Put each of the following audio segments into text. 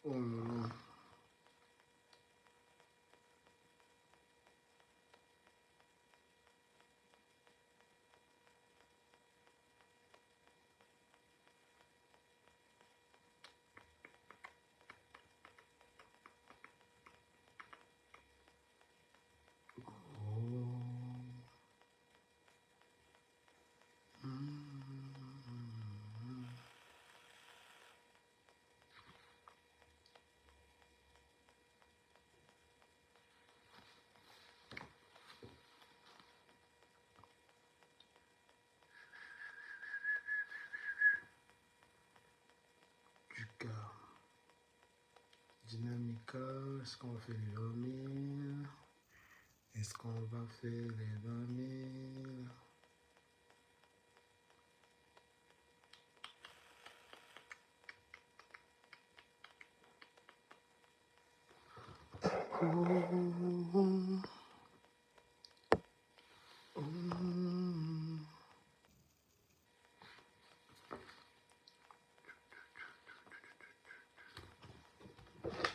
Oh là là. Ducas. Dynamica, est-ce qu'on va faire les 20 000? Est-ce qu'on va faire les 20 000?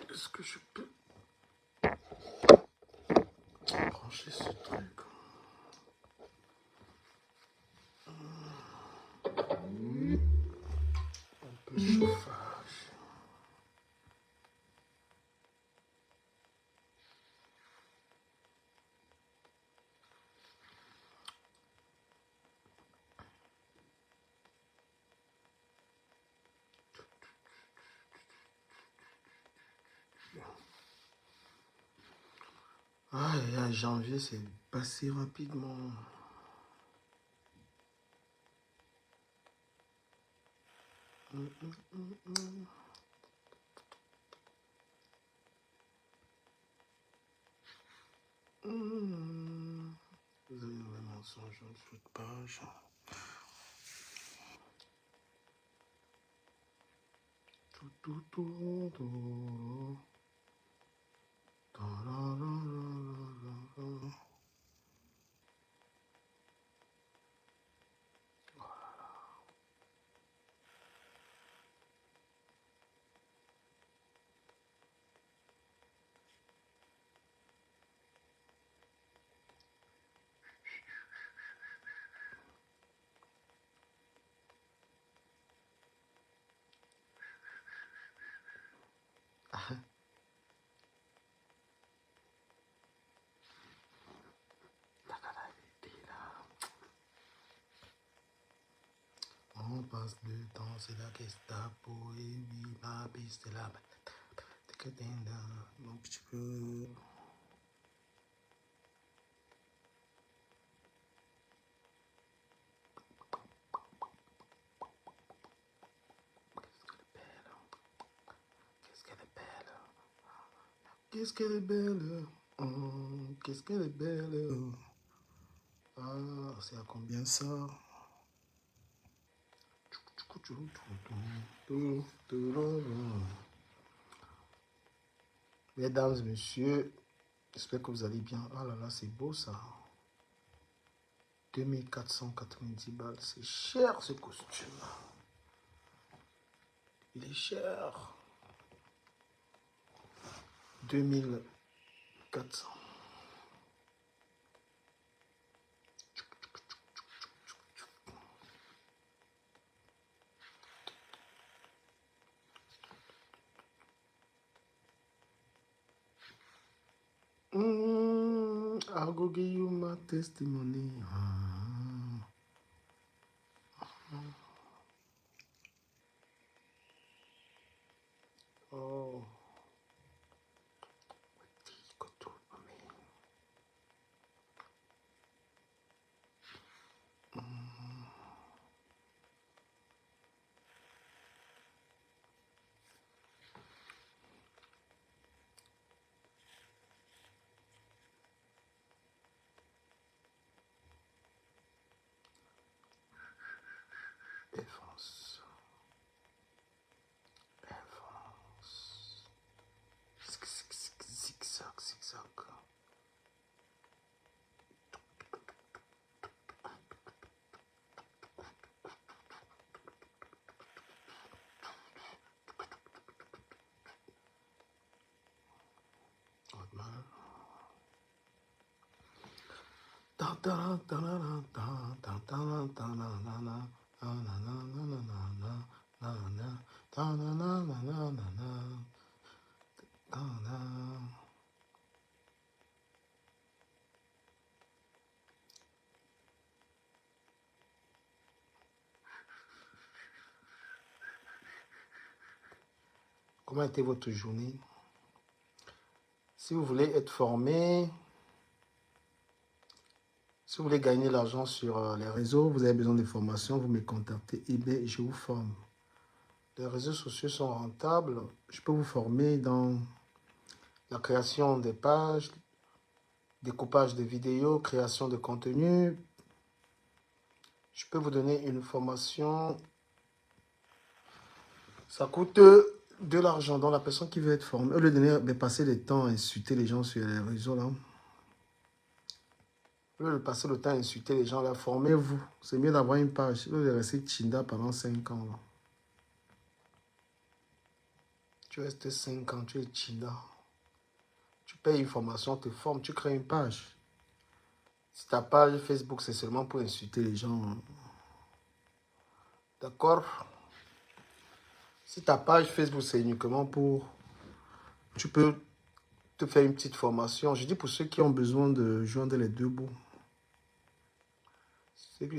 Est-ce que je peux brancher ce truc? Un peu de chauffage. Ah, et janvier, c'est passé rapidement. Vous avez vraiment mensonge en dessous de page. Tout. On passe le temps, c'est la Gestapo, et oui, ma piste est là. Un petit peu. Qu'est-ce qu'elle est belle. Qu'est-ce qu'elle est belle. Qu'est-ce qu'elle est belle. Ah, c'est à combien ça? Mesdames, messieurs, j'espère que vous allez bien. Ah là là, c'est beau ça. 2490 balles, c'est cher ce costume. Il est cher. 2400. I'll go give you my testimony. Oh. mal. Comment était votre journée? Si vous voulez être formé, si vous voulez gagner l'argent sur les réseaux, vous avez besoin de formation, vous me contactez eBay, je vous forme. Les réseaux sociaux sont rentables. Je peux vous former dans la création des pages, découpage de vidéos, création de contenu. Je peux vous donner une formation. Ça coûte de l'argent. Donc la personne qui veut être formée, au lieu de passer le temps à insulter les gens sur les réseaux, là, au lieu de passer le temps à insulter les gens, là, formez-vous. C'est mieux d'avoir une page. Au lieu de rester Chinda pendant 5 ans. Là. Tu restes 5 ans, tu es Chinda. Tu payes une formation, te formes, tu crées une page. Si ta page Facebook, c'est seulement pour insulter les gens. D'accord? Si ta page Facebook, c'est uniquement pour... Tu peux te faire une petite formation. Je dis pour ceux qui ont besoin de joindre les deux bouts.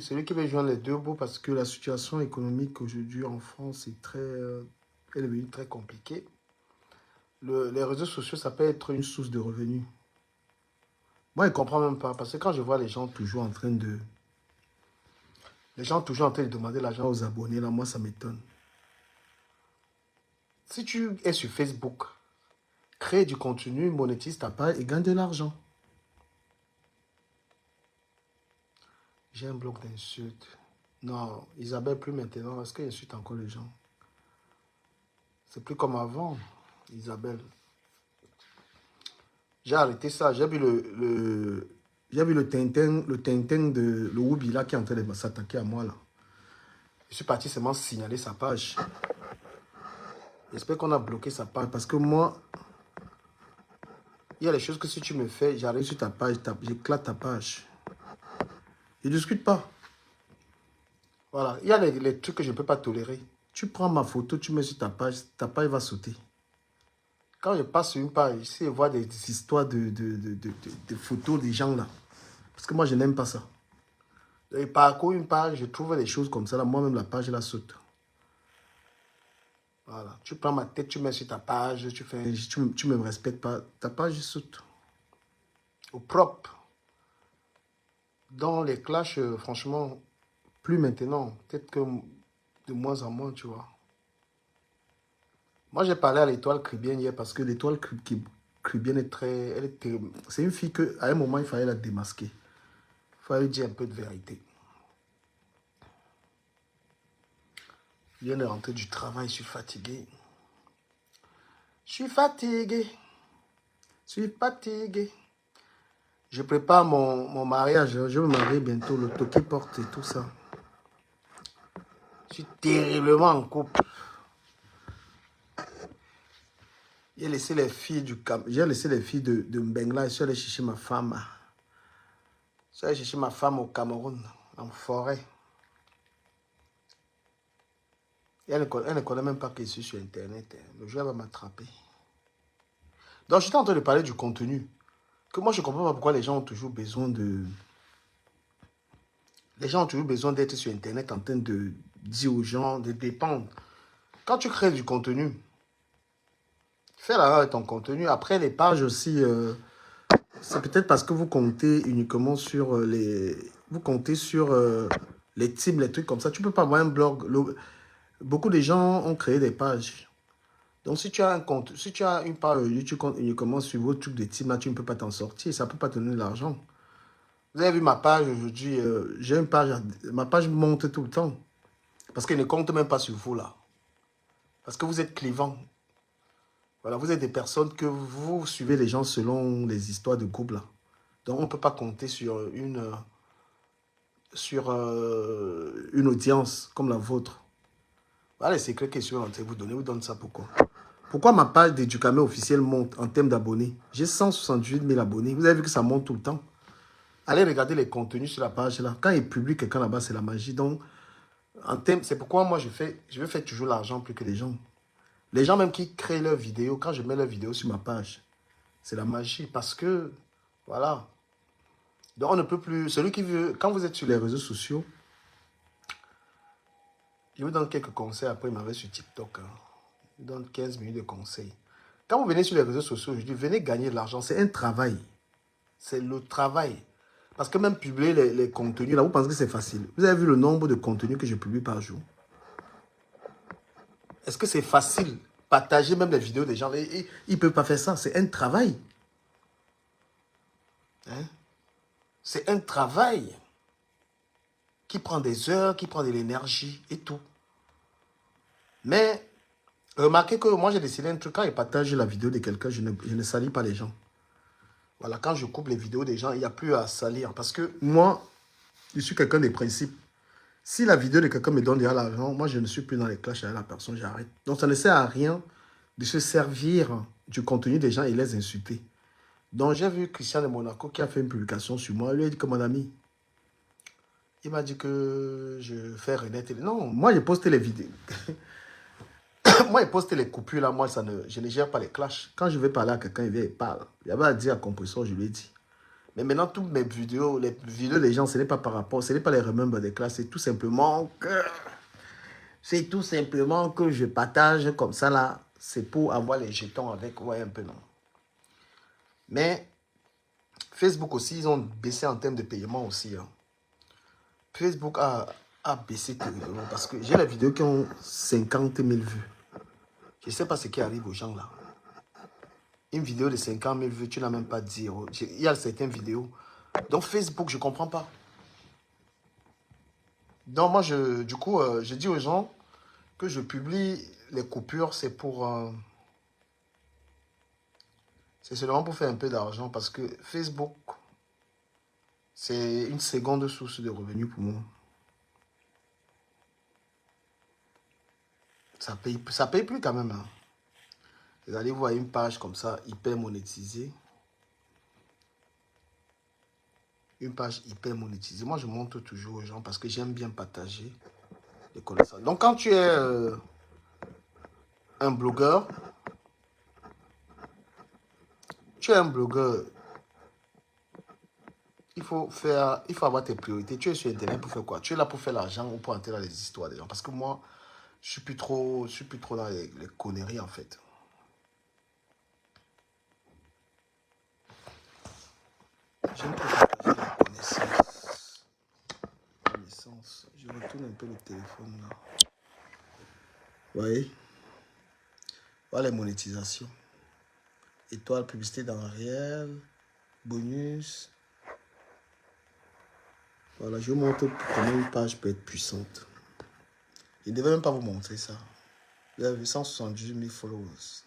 Celui qui veut joindre les deux bouts parce que la situation économique aujourd'hui en France est elle est devenue très compliquée. Les réseaux sociaux, ça peut être une source de revenus. Moi, je ne comprends même pas parce que quand je vois les gens toujours en train de... Les gens toujours en train de demander l'argent aux abonnés, là, moi, ça m'étonne. Si tu es sur Facebook, crée du contenu, monétise ta page et gagne de l'argent. J'ai un bloc d'insultes. Non, Isabelle, plus maintenant. Est-ce qu'elle insulte encore les gens? C'est plus comme avant, Isabelle. J'ai arrêté ça. J'ai vu le Tintin de le Woubi là qui est en train de s'attaquer à moi là. Je suis parti seulement signaler sa page. J'espère qu'on a bloqué sa page parce que moi, il y a des choses que si tu me fais, j'arrive sur ta page, j'éclate ta page. Je ne discute pas. Voilà, il y a les trucs que je ne peux pas tolérer. Tu prends ma photo, tu mets sur ta page va sauter. Quand je passe sur une page, je vois des histoires de photos des gens là. Parce que moi, je n'aime pas ça. Je parcours une page, je trouve des choses comme ça. Là, moi-même, la page, je la saute. Voilà. Tu prends ma tête, tu mets sur ta page, tu ne me respectes pas. Ta page, je saute. Au propre. Dans les clashs, franchement, plus maintenant. Peut-être que de moins en moins, tu vois. Moi, j'ai parlé à l'étoile Cribienne hier parce que l'étoile Cribienne est très... C'est une fille qu'à un moment, il fallait la démasquer. Il fallait lui dire un peu de vérité. Je viens de rentrer du travail, je suis fatigué. Je suis fatigué. Je suis fatigué. Je prépare mon mariage. Je vais me marier bientôt. Le toki porte et tout ça. Je suis terriblement en couple. J'ai laissé les filles J'ai laissé les filles de Mbengla et je suis allé chercher ma femme. Je suis allé chercher ma femme au Cameroun, en forêt. Et elle ne connaît même pas que je suis sur Internet. Le jour, elle va m'attraper. Donc, j'étais en train de parler du contenu. Que moi, je ne comprends pas pourquoi les gens ont toujours besoin de... Les gens ont toujours besoin d'être sur Internet en train de dire aux gens de dépendre. Quand tu crées du contenu, fais la avec ton contenu. Après, les pages aussi, c'est peut-être parce que vous comptez uniquement sur les... Vous comptez sur les types, les trucs comme ça. Tu ne peux pas avoir un blog. Beaucoup de gens ont créé des pages. Donc, si tu as un compte, si tu as une page YouTube uniquement sur vos trucs de type, là, tu ne peux pas t'en sortir. Ça ne peut pas te donner de l'argent. Vous avez vu ma page aujourd'hui. J'ai une page. Ma page monte tout le temps. Parce qu'elle ne compte même pas sur vous, là. Parce que vous êtes clivant. Voilà, vous êtes des personnes que vous suivez les gens selon les histoires de groupe, là. Donc, on ne peut pas compter sur une audience comme la vôtre. Voilà les secrets que je suis en train de vous donner. Vous donne ça pourquoi? Pourquoi ma page d'Educamé officielle monte en termes d'abonnés? J'ai 178 000 abonnés. Vous avez vu que ça monte tout le temps. Allez regarder les contenus sur la page là. Quand il publie quelqu'un là-bas, c'est la magie. Donc, en termes, c'est pourquoi moi je veux faire toujours l'argent plus que les gens. Les gens même qui créent leurs vidéos, quand je mets leurs vidéos sur ma page, c'est la magie. Parce que, voilà. Donc on ne peut plus... Celui qui veut... Quand vous êtes sur les réseaux sociaux, je vous donne quelques conseils. Après, il m'avait sur TikTok. Hein. Je vous donne 15 minutes de conseils. Quand vous venez sur les réseaux sociaux, je dis, venez gagner de l'argent. C'est un travail. C'est le travail. Parce que même publier les contenus, là, vous pensez que c'est facile. Vous avez vu le nombre de contenus que je publie par jour? Est-ce que c'est facile? Partager même les vidéos des gens. Ils ne peuvent pas faire ça. C'est un travail. Hein? C'est un travail qui prend des heures, qui prend de l'énergie et tout. Mais remarquez que moi, j'ai décidé un truc. Quand je partage la vidéo de quelqu'un, je ne salis pas les gens. Voilà, quand je coupe les vidéos des gens, il n'y a plus à salir. Parce que moi, je suis quelqu'un des principes. Si la vidéo de quelqu'un me donne déjà l'argent, moi, je ne suis plus dans les clashs avec la personne, j'arrête. Donc, ça ne sert à rien de se servir du contenu des gens et les insulter. Donc, j'ai vu Christian de Monaco qui a fait une publication sur moi. Il lui a dit que mon ami, il m'a dit que je fais renaître. Non, moi, j'ai posté les vidéos. Moi, j'ai posté les coupures là. Moi, je ne gère pas les clashs. Quand je vais parler à quelqu'un, il vient et parle. Il y avait à dire à Compresseur, je lui ai dit. Mais maintenant, toutes mes vidéos, les vidéos des gens, ce n'est pas par rapport, ce n'est pas les remember des classes, c'est tout simplement que je partage comme ça là. C'est pour avoir les jetons avec, ouais, un peu non. Mais Facebook aussi, ils ont baissé en termes de paiement aussi. Hein. Facebook a baissé terriblement parce que j'ai les vidéos qui ont 50 000 vues. Je ne sais pas ce qui arrive aux gens là. Une vidéo de 50 000 vues, tu n'as même pas dit. Il y a certaines vidéos. Donc Facebook, je ne comprends pas. Donc moi, du coup, je dis aux gens que je publie les coupures, c'est c'est seulement pour faire un peu d'argent parce que Facebook, c'est une seconde source de revenus pour moi. Ça paye plus quand même. Hein. Vous allez voir une page comme ça, hyper monétisée. Une page hyper monétisée. Moi, je montre toujours aux gens parce que j'aime bien partager les connaissances. Donc, quand tu es un blogueur, il faut avoir tes priorités. Tu es sur Internet pour faire quoi? Tu es là pour faire l'argent ou pour entrer dans les histoires des gens? Parce que moi, je suis plus trop dans les conneries en fait. J'aime trop partager la connaissance. Je retourne un peu le téléphone là. Vous voyez? Voilà les monétisations. Étoile, publicité dans le réel, bonus. Voilà, je vous montre comment une page peut être puissante. Je ne devais même pas vous montrer ça. Vous avez vu 178 000 followers.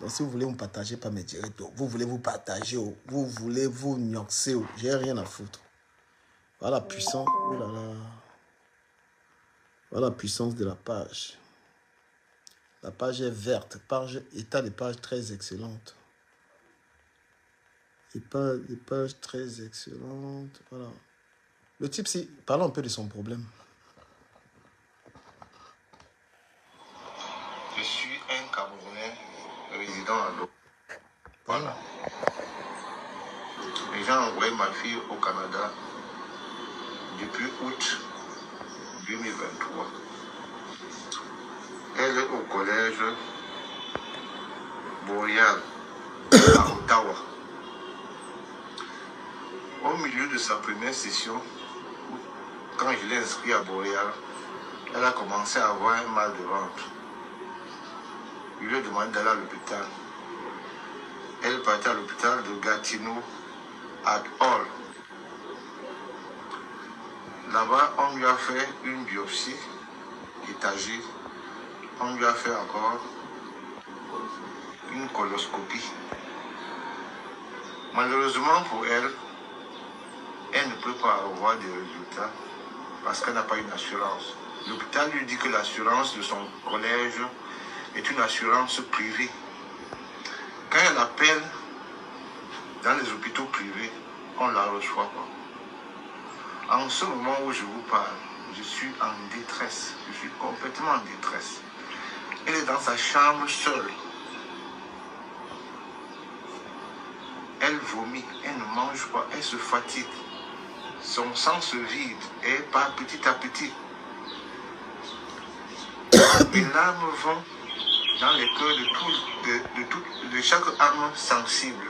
Donc si vous voulez me partager par mes directs, vous voulez vous partager, vous voulez vous nuancer, j'ai rien à foutre. Voilà la puissance, oh là là. Voilà la puissance de la page. La page est verte, état de page très excellente. Des pages très excellentes, voilà. Le type, si, parlons un peu de son problème. Je suis un Camerounais résident à Londres. Voilà. Et j'ai envoyé ma fille au Canada depuis août 2023. Elle est au collège Boréal à Ottawa. Au milieu de sa première session, quand je l'ai inscrit à Boréal, elle a commencé à avoir un mal de ventre. Je lui ai demandé d'aller à l'hôpital. Elle partait à l'hôpital de Gatineau à Hall. Là-bas, on lui a fait une biopsie étagée. On lui a fait encore une coloscopie. Malheureusement pour elle, elle ne peut pas avoir de résultats parce qu'elle n'a pas une assurance. L'hôpital lui dit que l'assurance de son collège est une assurance privée. Quand elle appelle dans les hôpitaux privés, on ne la reçoit pas. En ce moment où je vous parle, je suis en détresse. Je suis complètement en détresse. Elle est dans sa chambre seule. Elle vomit, elle ne mange pas, elle se fatigue. Son sang se vide et elle part petit à petit. Les larmes vont dans les cœurs de chaque âme sensible.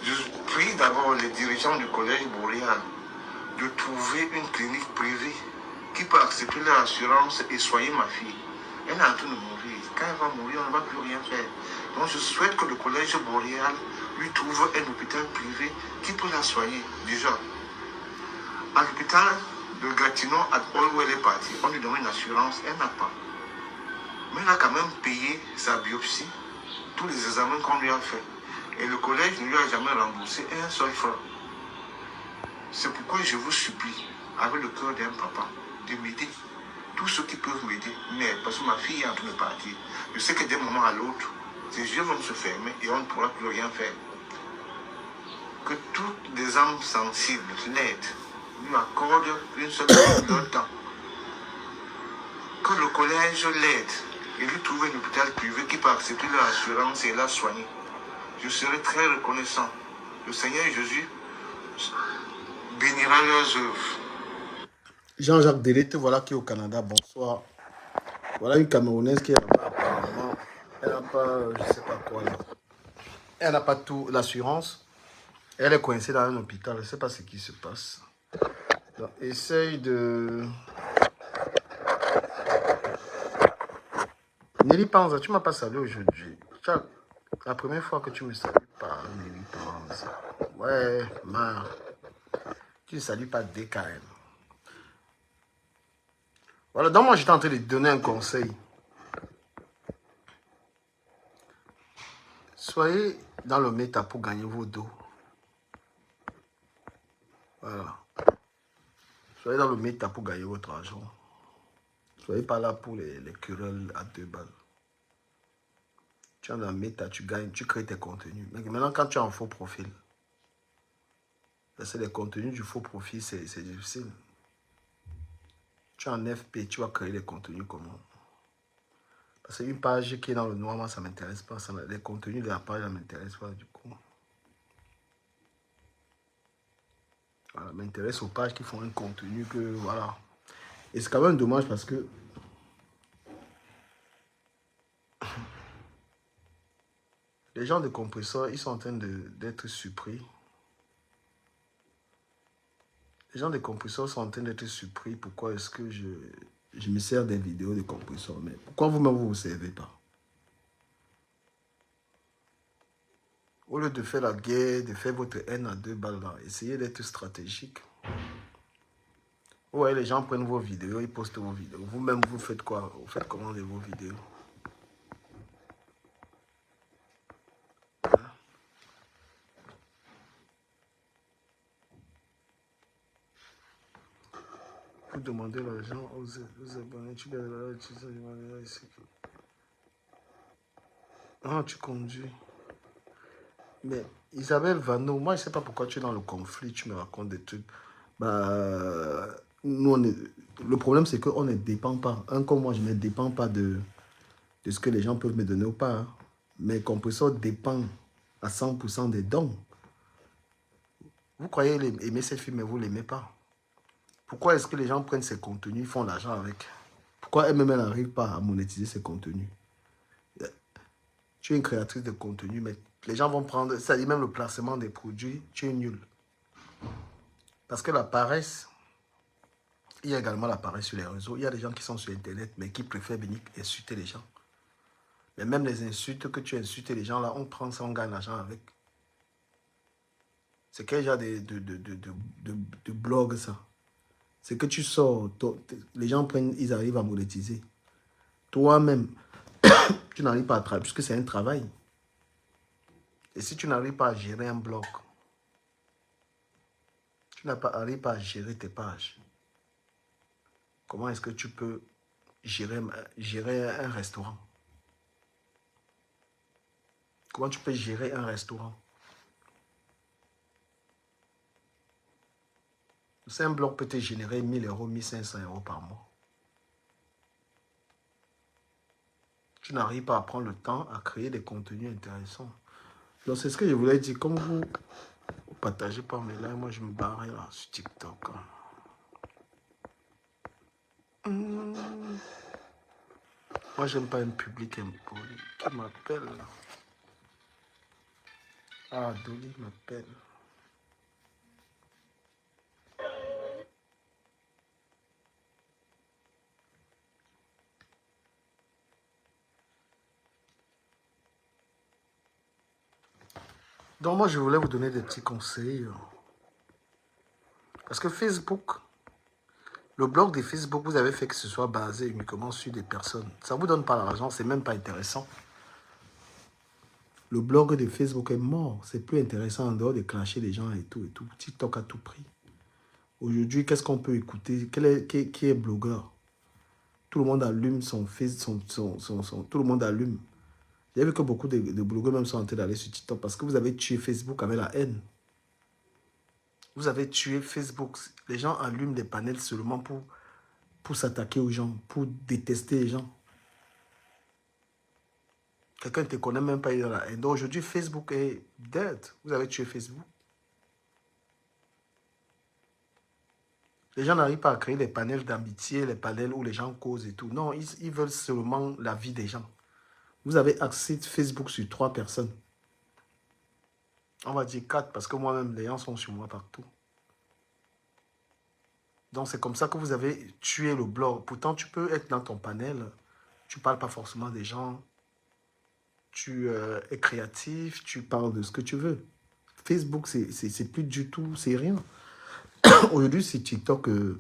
Je prie d'abord les dirigeants du collège boréal de trouver une clinique privée qui peut accepter leur assurance et soigner ma fille. Elle est en train de mourir. Quand elle va mourir, on ne va plus rien faire. Donc je souhaite que le collège boréal lui trouve un hôpital privé qui peut la soigner. Déjà, à l'hôpital de Gatineau, où elle est partie, on lui donne une assurance, elle n'a pas. Mais elle a quand même payé sa biopsie, tous les examens qu'on lui a fait. Et le collège ne lui a jamais remboursé un seul franc. C'est pourquoi je vous supplie, avec le cœur d'un papa, de m'aider. Tous ceux qui peuvent m'aider, mais parce que ma fille est en train de partir. Je sais que d'un moment à l'autre, ses yeux vont se fermer et on ne pourra plus rien faire. Que toutes les âmes sensibles l'aident, lui accordent une seule minute de leur temps. Que le collège l'aide et lui trouve un hôpital privé qui peut accepter leur assurance et la soigner. Je serai très reconnaissant. Le Seigneur Jésus bénira leurs œuvres. Jean-Jacques Delete, voilà qui est au Canada. Bonsoir. Voilà une Camerounaise qui est là-bas apparemment. Elle n'a pas, je sais pas quoi là. Elle n'a pas tout, l'assurance. Elle est coincée dans un hôpital. Je ne sais pas ce qui se passe. Donc, essaye de... Nelly Panza, tu ne m'as pas salué aujourd'hui. La première fois que tu me salues pas, Nelly Panza. Ouais, man. Tu ne salues pas DKM. Voilà, donc moi j'étais en train de te donner un conseil. Soyez dans le méta pour gagner vos dos. Voilà. Soyez dans le méta pour gagner votre argent. Soyez pas là pour les querelles à 2 balles. Tu es dans le méta, tu gagnes, tu crées tes contenus. Mais maintenant, quand tu as un faux profil, c'est les contenus du faux profil, c'est difficile. Tu es en FP, tu vas créer des contenus comment? Parce qu'une page qui est dans le noir, moi, ça ne m'intéresse pas. Les contenus de la page, ça ne m'intéresse pas du coup. Voilà, m'intéresse aux pages qui font un contenu que, voilà. Et c'est quand même dommage parce que les gens de compresseurs, ils sont en train d'être surpris. Les gens de compresseurs sont en train d'être surpris. Pourquoi est-ce que je me sers des vidéos de compresseurs? Mais pourquoi vous-même, vous ne vous servez pas? Au lieu de faire la guerre, de faire votre haine à 2 balles, là, essayez d'être stratégique. Ouais, les gens prennent vos vidéos, ils postent vos vidéos. Vous-même, vous faites quoi? Vous faites comment de vos vidéos? Vous demandez l'argent aux abonnés. Tu les ici. Ah, tu conduis. Mais Isabelle Vano, moi, je ne sais pas pourquoi tu es dans le conflit, tu me racontes des trucs. Bah, nous, le problème, c'est qu'on ne dépend pas. Un comme moi, je ne dépends pas de ce que les gens peuvent me donner ou pas. Hein. Mes compresseurs dépendent à 100% des dons. Vous croyez aimer ces films, mais vous ne l'aimez pas. Pourquoi est-ce que les gens prennent ces contenus, font l'argent avec? Pourquoi elle-même, elle n'arrive pas à monétiser ces contenus? Tu es une créatrice de contenu, mais les gens vont prendre, ça dit même le placement des produits, tu es nul. Parce que la paresse, il y a également la paresse sur les réseaux. Il y a des gens qui sont sur Internet, mais qui préfèrent venir insulter les gens. Mais même les insultes que tu insultes les gens, là, on prend ça, on gagne l'argent avec. C'est quel genre de blog, ça? C'est que tu sors, les gens prennent, ils arrivent à monétiser. Toi-même, tu n'arrives pas à travailler, puisque c'est un travail. Et si tu n'arrives pas à gérer un blog, tu n'arrives pas à gérer tes pages, comment est-ce que tu peux gérer un restaurant? Comment tu peux gérer un restaurant? C'est un blog peut te générer 1000 euros, 1500 euros par mois. Tu n'arrives pas à prendre le temps à créer des contenus intéressants. Donc, c'est ce que je voulais dire. Comme vous ne partagez pas mes lives, moi, je me barre là sur TikTok. Moi, j'aime pas un public impoli qui m'appelle. Ah, Dolly m'appelle. Donc, moi, je voulais vous donner des petits conseils. Parce que Facebook, le blog de Facebook, vous avez fait que ce soit basé uniquement sur des personnes. Ça ne vous donne pas l'argent, c'est même pas intéressant. Le blog de Facebook est mort. C'est plus intéressant en dehors de clasher les gens et tout et tout. TikTok à tout prix. Aujourd'hui, qu'est-ce qu'on peut écouter? Qui est blogueur? Tout le monde allume son Facebook, tout le monde allume. J'ai vu que beaucoup de blogueurs même sont en train d'aller sur TikTok parce que vous avez tué Facebook avec la haine. Vous avez tué Facebook. Les gens allument des panels seulement pour s'attaquer aux gens, pour détester les gens. Quelqu'un ne te connaît même pas, il est dans la haine. Donc aujourd'hui, Facebook est dead. Vous avez tué Facebook. Les gens n'arrivent pas à créer des panels d'amitié, les panels où les gens causent et tout. Non, ils veulent seulement la vie des gens. Vous avez accès Facebook sur 3 personnes. On va dire 4 parce que moi-même, les gens sont sur moi partout. Donc, c'est comme ça que vous avez tué le blog. Pourtant, tu peux être dans ton panel. Tu ne parles pas forcément des gens. Tu es créatif. Tu parles de ce que tu veux. Facebook, c'est plus du tout, c'est rien. Aujourd'hui, c'est TikTok. Il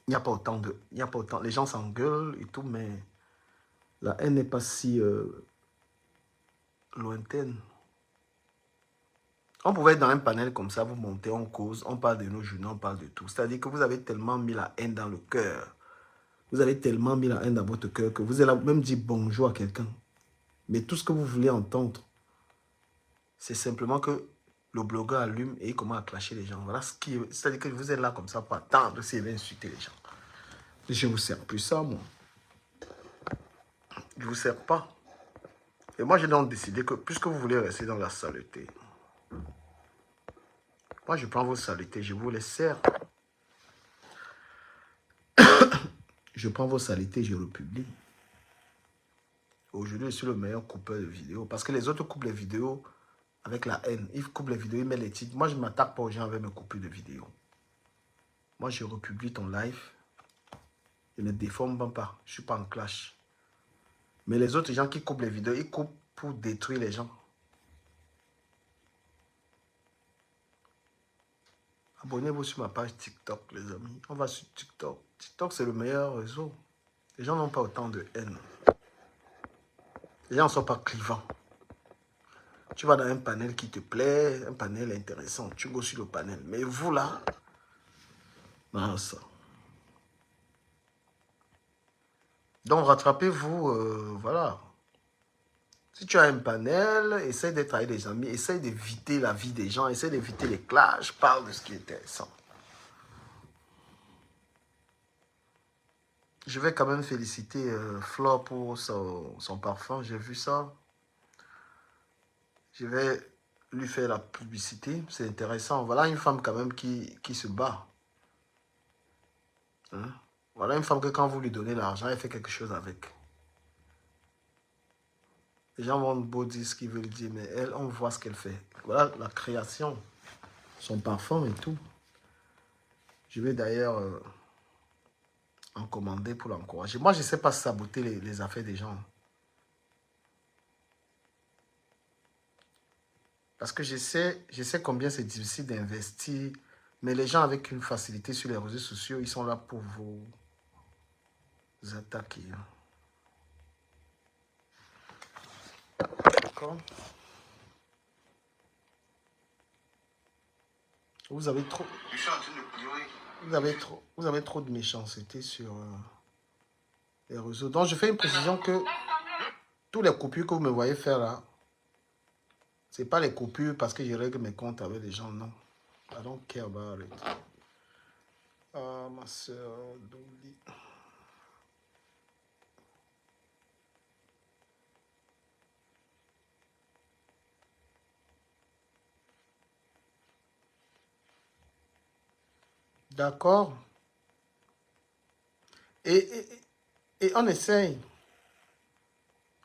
n'y a pas autant de... Il n'y a pas autant... Les gens s'engueulent et tout, mais la haine n'est pas si lointaine. On pouvait être dans un panel comme ça, vous montez, on cause, on parle de nos journées, on parle de tout. C'est-à-dire que vous avez tellement mis la haine dans le cœur. Vous avez tellement mis la haine dans votre cœur que vous allez même dire bonjour à quelqu'un. Mais tout ce que vous voulez entendre, c'est simplement que le blogueur allume et il commence à clasher les gens. Voilà ce qui est. C'est-à-dire que vous êtes là comme ça pour attendre s'il va insulter les gens. Je ne vous sers plus ça, moi. Je ne vous sers pas. Et moi, j'ai donc décidé que puisque vous voulez rester dans la saleté, moi, je prends vos saletés, je vous les sers. Je prends vos saletés, je le publie. Aujourd'hui, je suis le meilleur coupeur de vidéos. Parce que les autres coupent les vidéos avec la haine. Ils coupent les vidéos, ils mettent les titres. Moi, je ne m'attaque pas aux gens avec mes coupures de vidéos. Moi, je republie ton live. Je ne déforme pas. Je ne suis pas en clash. Mais les autres gens qui coupent les vidéos, ils coupent pour détruire les gens. Abonnez-vous sur ma page TikTok, les amis. On va sur TikTok. TikTok, c'est le meilleur réseau. Les gens n'ont pas autant de haine. Les gens ne sont pas clivants. Tu vas dans un panel qui te plaît, un panel intéressant. Tu go sur le panel. Mais vous, là, non, ça. Donc, rattrapez-vous, voilà. Si tu as un panel, essaye d'être avec des amis, essaye d'éviter la vie des gens, essaye d'éviter les clashs, parle de ce qui est intéressant. Je vais quand même féliciter Flore pour son parfum, j'ai vu ça. Je vais lui faire la publicité, c'est intéressant. Voilà une femme quand même qui se bat. Hein? Voilà une femme que quand vous lui donnez l'argent, elle fait quelque chose avec. Les gens vont beau dire ce qu'ils veulent dire, mais elle, on voit ce qu'elle fait. Voilà la création, son parfum et tout. Je vais d'ailleurs en commander pour l'encourager. Moi, je ne sais pas saboter les affaires des gens. Parce que je sais combien c'est difficile d'investir. Mais les gens avec une facilité sur les réseaux sociaux, ils sont là pour vous attaquer. D'accord? Vous avez trop... Je suis en train de pleurer. Vous avez trop de méchanceté sur les réseaux. Donc, je fais une précision que tous les coupures que vous me voyez faire là, C'est pas les coupures parce que je règle mes comptes avec les gens, non. I don't care about it. Ah, ma soeur, Dolly. D'accord. Et, et, et on essaye.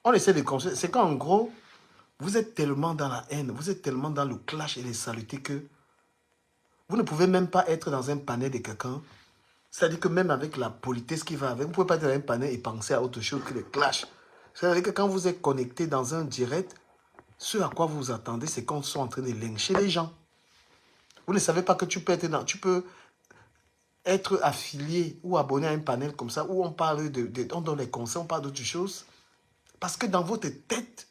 On essaie de construire. C'est qu'en gros, vous êtes tellement dans la haine, vous êtes tellement dans le clash et les saletés que vous ne pouvez même pas être dans un panel de quelqu'un. C'est-à-dire que même avec la politesse qui va avec, vous ne pouvez pas être dans un panel et penser à autre chose que le clash. C'est-à-dire que quand vous êtes connecté dans un direct, ce à quoi vous vous attendez, c'est qu'on soit en train de lyncher les gens. Vous ne savez pas que tu peux être tu peux être affilié ou abonné à un panel comme ça où on parle on donne des conseils, on parle d'autres choses. Parce que dans votre tête,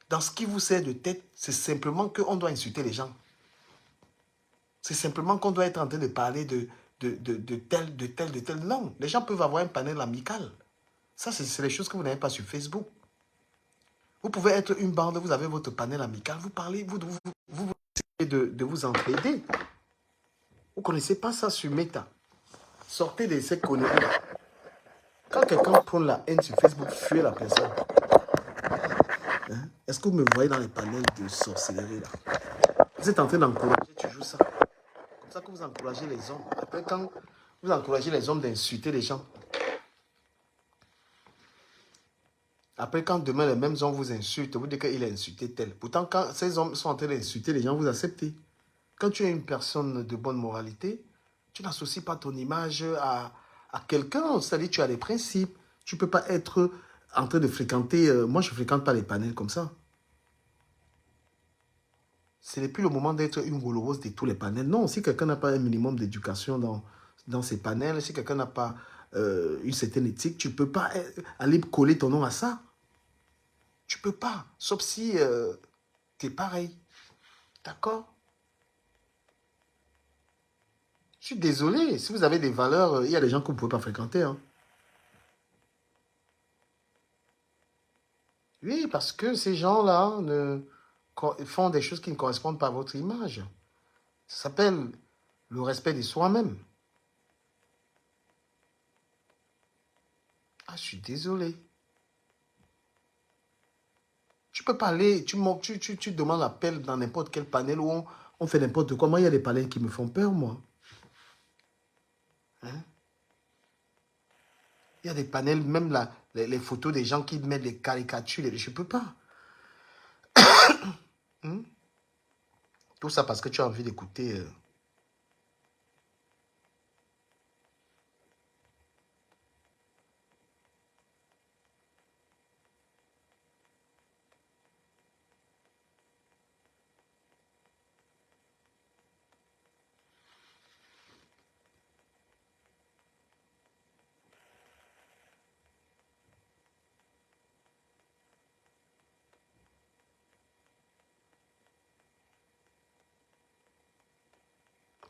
dans ce qui vous sert de tête, c'est simplement qu'on doit insulter les gens. C'est simplement qu'on doit être en train de parler de tel. Non, les gens peuvent avoir un panel amical. Ça, c'est les choses que vous n'avez pas sur Facebook. Vous pouvez être une bande, vous avez votre panel amical, vous parlez, vous essayez de vous entraider. Vous ne connaissez pas ça sur Meta. Sortez de ces conneries-là. Quand quelqu'un prend la haine sur Facebook, fuyez la personne. Hein? Est-ce que vous me voyez dans les panels de sorcellerie là? Vous êtes en train d'encourager toujours ça. Comme ça que vous encouragez les hommes. Après, quand vous encouragez les hommes d'insulter les gens, après, quand demain les mêmes hommes vous insultent, vous dites qu'il a insulté tel. Pourtant, quand ces hommes sont en train d'insulter les gens, vous acceptez. Quand tu es une personne de bonne moralité, tu n'associes pas ton image à quelqu'un. C'est-à-dire tu as des principes. Tu ne peux pas être en train de fréquenter... moi, je ne fréquente pas les panels comme ça. Ce n'est plus le moment d'être une rose de tous les panels. Non, si quelqu'un n'a pas un minimum d'éducation dans ces panels, si quelqu'un n'a pas une certaine éthique, tu ne peux pas aller coller ton nom à ça. Tu ne peux pas. Sauf si tu es pareil. D'accord? Je suis désolé. Si vous avez des valeurs, il y a des gens que vous ne pouvez pas fréquenter. Hein. Oui, parce que ces gens-là font des choses qui ne correspondent pas à votre image. Ça s'appelle le respect de soi-même. Ah, je suis désolé. Tu peux parler, tu demandes l'appel dans n'importe quel panel où on fait n'importe quoi. Moi, il y a des panels qui me font peur, moi. Hein? Il y a des panels, même là, les photos des gens qui mettent des caricatures. Je ne peux pas. Hein? Tout ça parce que tu as envie d'écouter.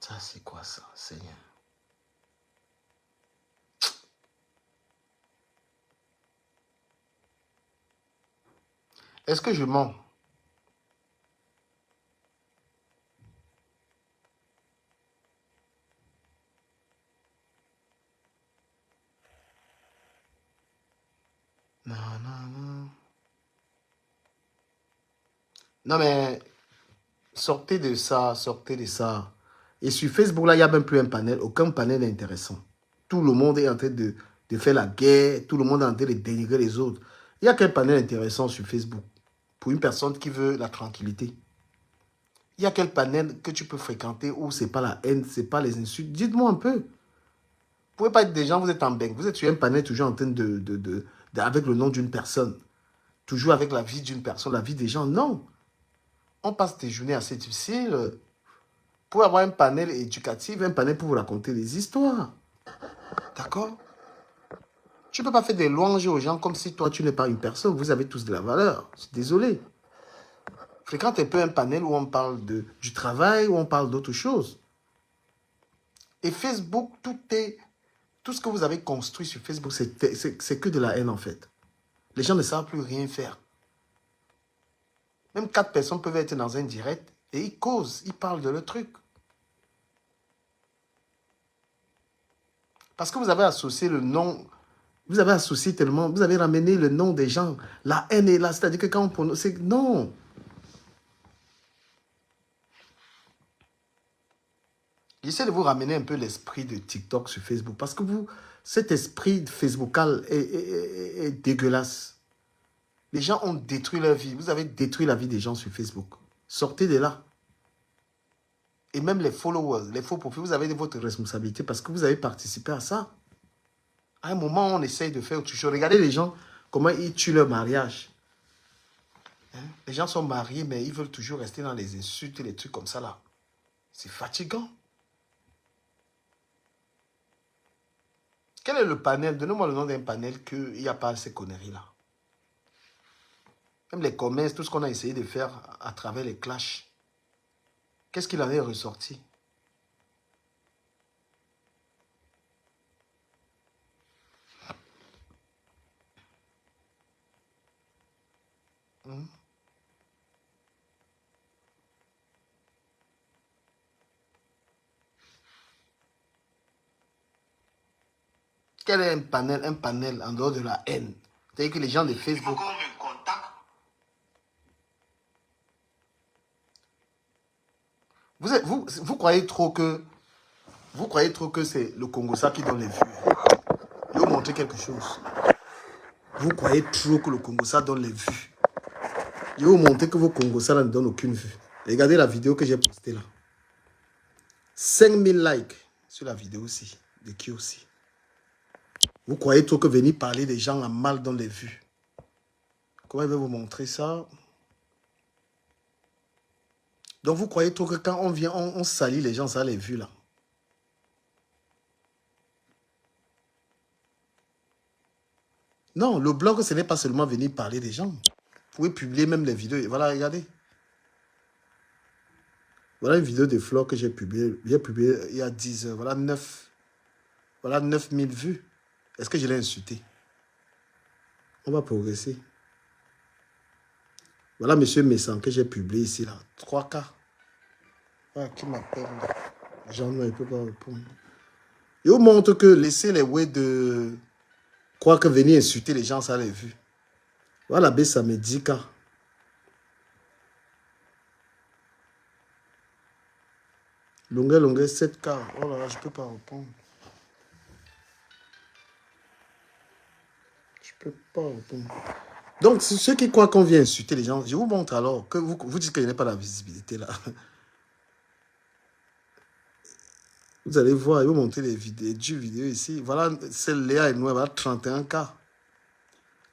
Ça, c'est quoi ça, Seigneur? Est-ce que je mens? Non, non, non. Non, mais sortez de ça, sortez de ça. Et sur Facebook, là, il n'y a même plus un panel. Aucun panel n'est intéressant. Tout le monde est en train de faire la guerre. Tout le monde est en train de dénigrer les autres. Il n'y a qu'un panel intéressant sur Facebook pour une personne qui veut la tranquillité. Il y a quel panel que tu peux fréquenter où c'est pas la haine, c'est pas les insultes. Dites-moi un peu. Vous pouvez pas être des gens, vous êtes en bain. Vous êtes sur un panel toujours en train avec le nom d'une personne. Toujours avec la vie d'une personne, la vie des gens. Non. On passe des journées assez difficiles. Pour avoir un panel éducatif, un panel pour vous raconter des histoires. D'accord? Tu ne peux pas faire des louanges aux gens comme si toi, tu n'es pas une personne. Vous avez tous de la valeur. Je suis désolé. Fréquente un peu un panel où on parle du travail, où on parle d'autres choses. Et Facebook, tout ce que vous avez construit sur Facebook, c'est que de la haine en fait. Les gens ne savent plus rien faire. Même 4 personnes peuvent être dans un direct et ils causent, ils parlent de leur truc. Parce que vous avez associé le nom, vous avez associé tellement, vous avez ramené le nom des gens. La haine est là, c'est-à-dire que quand on prononce, non. J'essaie de vous ramener un peu l'esprit de TikTok sur Facebook parce que vous, cet esprit facebookal est dégueulasse. Les gens ont détruit leur vie. Vous avez détruit la vie des gens sur Facebook. Sortez de là. Et même les followers, les faux profils, vous avez votre responsabilité parce que vous avez participé à ça. À un moment, on essaye de faire autre chose. Regardez les gens, comment ils tuent leur mariage. Hein? Les gens sont mariés, mais ils veulent toujours rester dans les insultes et les trucs comme ça là. C'est fatigant. Quel est le panel? Donnez-moi le nom d'un panel qu'il n'y a pas ces conneries-là. Même les commerces, tout ce qu'on a essayé de faire à travers les clashs. Qu'est-ce qu'il en est ressorti? Hmm? Quel est un panel en dehors de la haine? C'est-à-dire que les gens de Facebook... Vous croyez trop que... Vous croyez trop que c'est le Congo-Ça qui donne les vues. Je vais vous montrer quelque chose. Vous croyez trop que le Congo-Ça donne les vues. Je vais vous montrer que vos Congo-Ça ne donnent aucune vue. Regardez la vidéo que j'ai postée là. 5000 likes sur la vidéo aussi. De qui aussi? Vous croyez trop que venir parler des gens en mal donne les vues. Comment je vais vous montrer ça? Donc vous croyez trop que quand on vient, on salit les gens, ça les vues là. Non, le blog, ce n'est pas seulement venir parler des gens. Vous pouvez publier même les vidéos. Voilà, regardez. Voilà une vidéo de Flo que j'ai publiée. J'ai publié il y a 10 heures. Voilà 9000 vues. Est-ce que je l'ai insulté? On va progresser. Voilà Monsieur Messan que j'ai publié ici là. 3K. Ah, qui m'appelle? Jean, il ne peut pas répondre. Je vous montre que laisser les ouais de... Croire que venir insulter les gens, ça les vues. Voilà, B, ça me dit K. Longueur, 7K. Oh là là, je ne peux pas répondre. Je ne peux pas répondre. Donc, ceux qui croient qu'on vient insulter les gens, je vous montre alors que vous dites qu'il n'y a pas la visibilité là. Vous allez voir, je vais vous montrer les vidéos ici. Voilà, celle Léa et Noël, voilà 31K.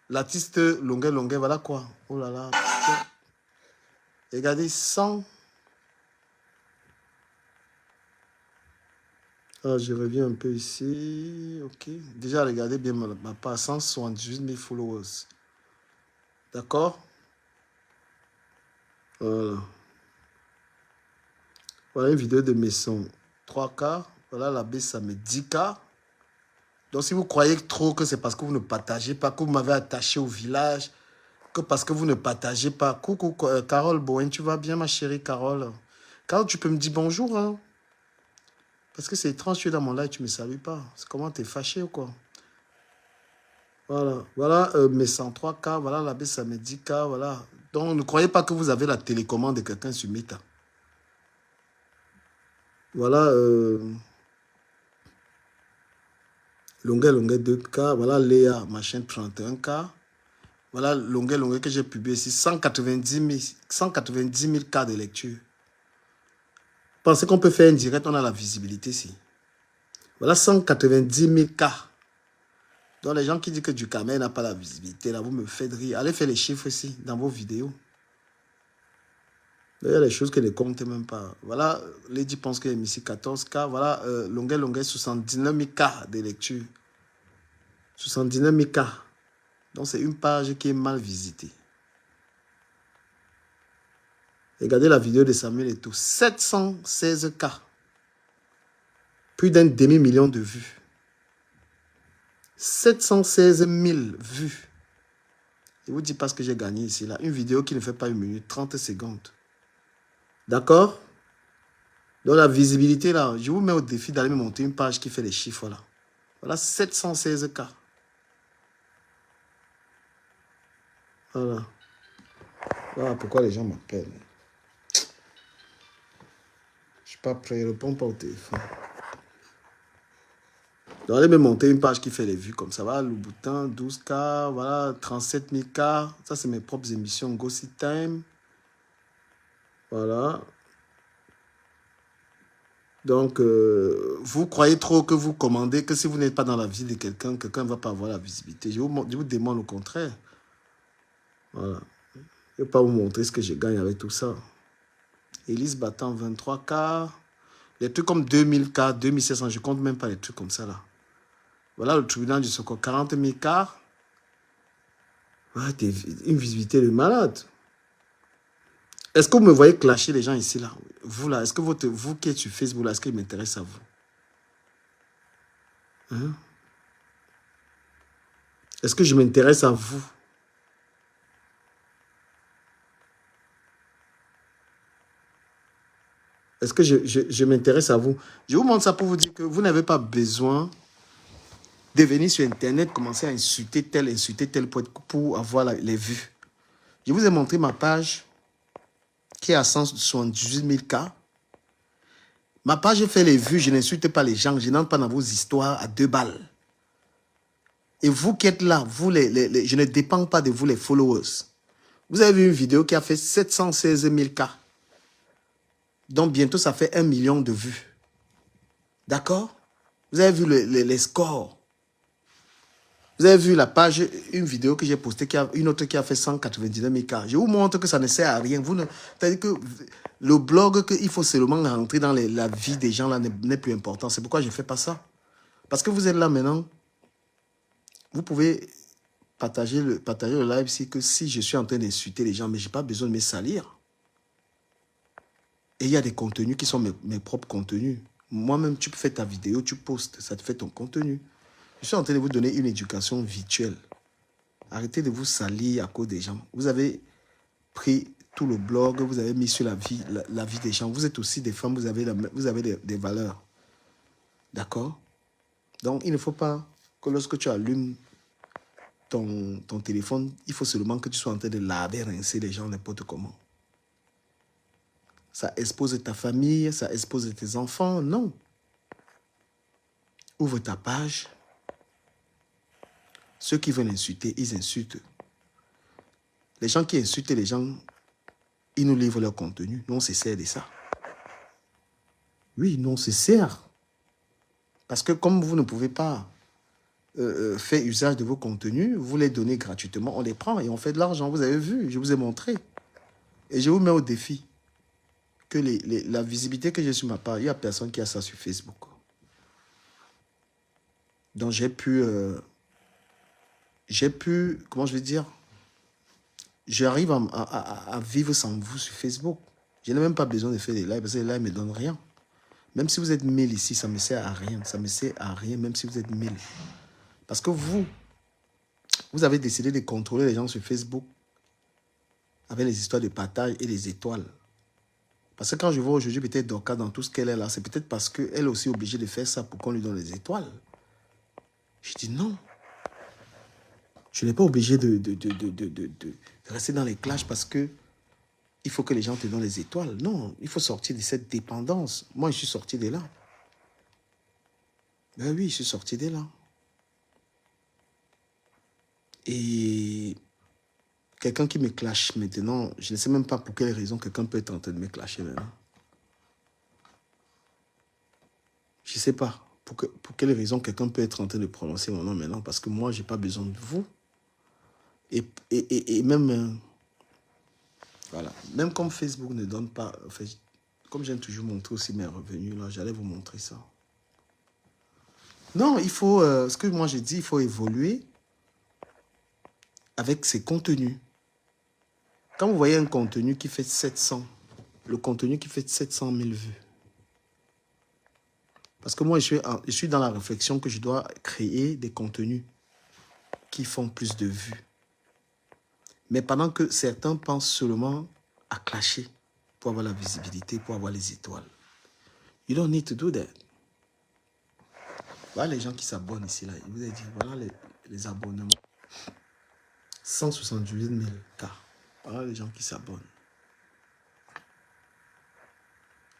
L'artiste longueur, voilà quoi. Oh là là. Regardez, 100. Ah, je reviens un peu ici. Ok. Déjà, regardez bien ma page. 178 000 followers. D'accord? Voilà. Voilà une vidéo de Maison. 3K. Voilà la baisse, ça met 10K. Donc, si vous croyez trop que c'est parce que vous ne partagez pas, que vous m'avez attaché au village, que parce que vous ne partagez pas. Coucou, Carole Bowen, tu vas bien, ma chérie Carole? Carole, tu peux me dire bonjour, hein? Parce que c'est étrange, tu es dans mon live, tu ne me salues pas. C'est comment, t'es fâché ou quoi? Voilà, voilà mes 103K, voilà la baisse, ça met 10K, voilà. Donc, ne croyez pas que vous avez la télécommande de quelqu'un sur Meta. Voilà, longueur 2K, voilà Léa, machin 31K. Voilà longueur que j'ai publié ici, 190 000 cas de lecture. Pensez qu'on peut faire un direct, on a la visibilité ici. Voilà 190 000 cas. Donc les gens qui disent que du Cameroun n'a pas la visibilité, là, vous me faites rire. Allez faire les chiffres ici, dans vos vidéos. Il y a des choses que ne comptent même pas. Voilà, Lady pense qu'il y a ici 14K. Voilà, longueur 79 000 cas de lecture. 79 000 cas. Donc c'est une page qui est mal visitée. Regardez la vidéo de Samuel Eto'o. 716 cas. Plus d'un demi-million de vues. 716 000 vues. Je ne vous dis pas ce que j'ai gagné ici. Là. Une vidéo qui ne fait pas 1 minute, 30 secondes. D'accord? Donc la visibilité, là, je vous mets au défi d'aller me monter une page qui fait les chiffres, là. Voilà, 716K. Voilà. Voilà pourquoi les gens m'appellent. Je ne suis pas prêt, je ne réponds pas au téléphone. Donc, allez me monter une page qui fait les vues comme ça. Voilà, le bouton, 12K, voilà, 37 000K. Ça, c'est mes propres émissions. Gossip Time. Voilà. Donc, vous croyez trop que vous commandez, que si vous n'êtes pas dans la vie de quelqu'un, quelqu'un ne va pas avoir la visibilité. Je vous demande le contraire. Voilà. Je ne vais pas vous montrer ce que je gagne avec tout ça. Élise Battant, 23K. Les trucs comme 2000K, 2700, je ne compte même pas les trucs comme ça là. Voilà le tribunal du Soko, 40 000K. Ouais, une visibilité de malade. Est-ce que vous me voyez clasher les gens ici là? Vous là, est-ce que vous qui êtes sur Facebook là, est-ce qu'il m'intéresse à vous? Hein? Est-ce que je m'intéresse à vous? Est-ce que je m'intéresse à vous? Je vous montre ça pour vous dire que vous n'avez pas besoin de venir sur Internet, commencer à insulter tel pour avoir les vues. Je vous ai montré ma page qui est à 178 000 cas. Ma page fait les vues, je n'insulte pas les gens, je n'entre pas dans vos histoires à 2 balles. Et vous qui êtes là, vous je ne dépends pas de vous les followers. Vous avez vu une vidéo qui a fait 716 000 cas. Donc bientôt ça fait 1 million de vues. D'accord? Vous avez vu les scores. Vous avez vu la page, une vidéo que j'ai postée, une autre qui a fait 199 000 cas. Je vous montre que ça ne sert à rien. C'est-à-dire que le blog, il faut seulement rentrer dans la vie des gens, là, n'est plus important. C'est pourquoi je ne fais pas ça. Parce que vous êtes là maintenant, vous pouvez partager le live ici, que si je suis en train d'insulter les gens, mais je n'ai pas besoin de me salir. Et il y a des contenus qui sont mes propres contenus. Moi-même, tu fais ta vidéo, tu postes, ça te fait ton contenu. Je suis en train de vous donner une éducation virtuelle. Arrêtez de vous salir à cause des gens. Vous avez pris tout le blog, vous avez mis sur la vie des gens. Vous êtes aussi des femmes, vous avez des valeurs. D'accord? Donc, il ne faut pas que lorsque tu allumes ton téléphone, il faut seulement que tu sois en train de laver, rincer les gens n'importe comment. Ça expose ta famille, ça expose tes enfants. Non. Ouvre ta page. Ceux qui veulent insulter, ils insultent. Les gens qui insultent les gens, ils nous livrent leur contenu. Nous, on se sert de ça. Oui, nous, on se sert. Parce que comme vous ne pouvez pas faire usage de vos contenus, vous les donnez gratuitement, on les prend et on fait de l'argent. Vous avez vu, je vous ai montré. Et je vous mets au défi que la visibilité que j'ai sur ma page, il n'y a personne qui a ça sur Facebook. Donc j'ai pu, comment je vais dire, j'arrive à vivre sans vous sur Facebook. Je n'ai même pas besoin de faire des lives parce que les lives ne me donnent rien. Même si vous êtes 1000 ici, ça ne me sert à rien. Ça ne me sert à rien, même si vous êtes 1000. Parce que vous avez décidé de contrôler les gens sur Facebook avec les histoires de partage et les étoiles. Parce que quand je vois aujourd'hui peut-être Dorcas dans tout ce qu'elle est là, c'est peut-être parce qu'elle est aussi obligée de faire ça pour qu'on lui donne les étoiles. Je dis non. Je n'ai pas obligé de rester dans les clashs parce que il faut que les gens te donnent les étoiles. Non, il faut sortir de cette dépendance. Moi, je suis sorti de là. Ben oui, je suis sorti de là. Et quelqu'un qui me clash maintenant, je ne sais même pas pour quelle raison quelqu'un peut être en train de me clasher maintenant. Je ne sais pas pour quelle raison quelqu'un peut être en train de prononcer mon nom maintenant, parce que moi, je n'ai pas besoin de vous. Et même, voilà, même comme Facebook ne donne pas, enfin, comme j'aime toujours montrer aussi mes revenus, là, j'allais vous montrer ça. Non, il faut, ce que moi j'ai dit, il faut évoluer avec ses contenus. Quand vous voyez un contenu qui fait 700, le contenu qui fait 700 000 vues, parce que moi, je suis dans la réflexion que je dois créer des contenus qui font plus de vues. Mais pendant que certains pensent seulement à clasher pour avoir la visibilité, pour avoir les étoiles. You don't need to do that. Voilà les gens qui s'abonnent ici, là. Il vous a dit, voilà les abonnements. 178 000 cas. Voilà les gens qui s'abonnent.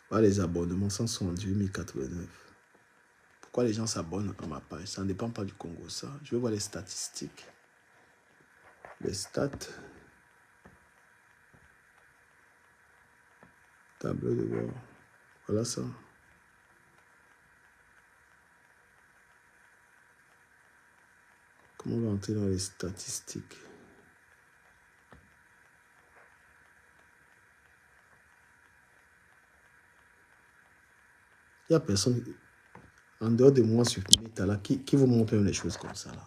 Voilà les abonnements, 178 089. Pourquoi les gens s'abonnent à ma page? Ça ne dépend pas du Congo, ça. Je vais voir les statistiques. Les stats. Tableau de bord. Voilà ça. Comment on va entrer dans les statistiques? Il n'y a personne, en dehors de moi sur Meta, là, qui vous montre les choses comme ça. Là.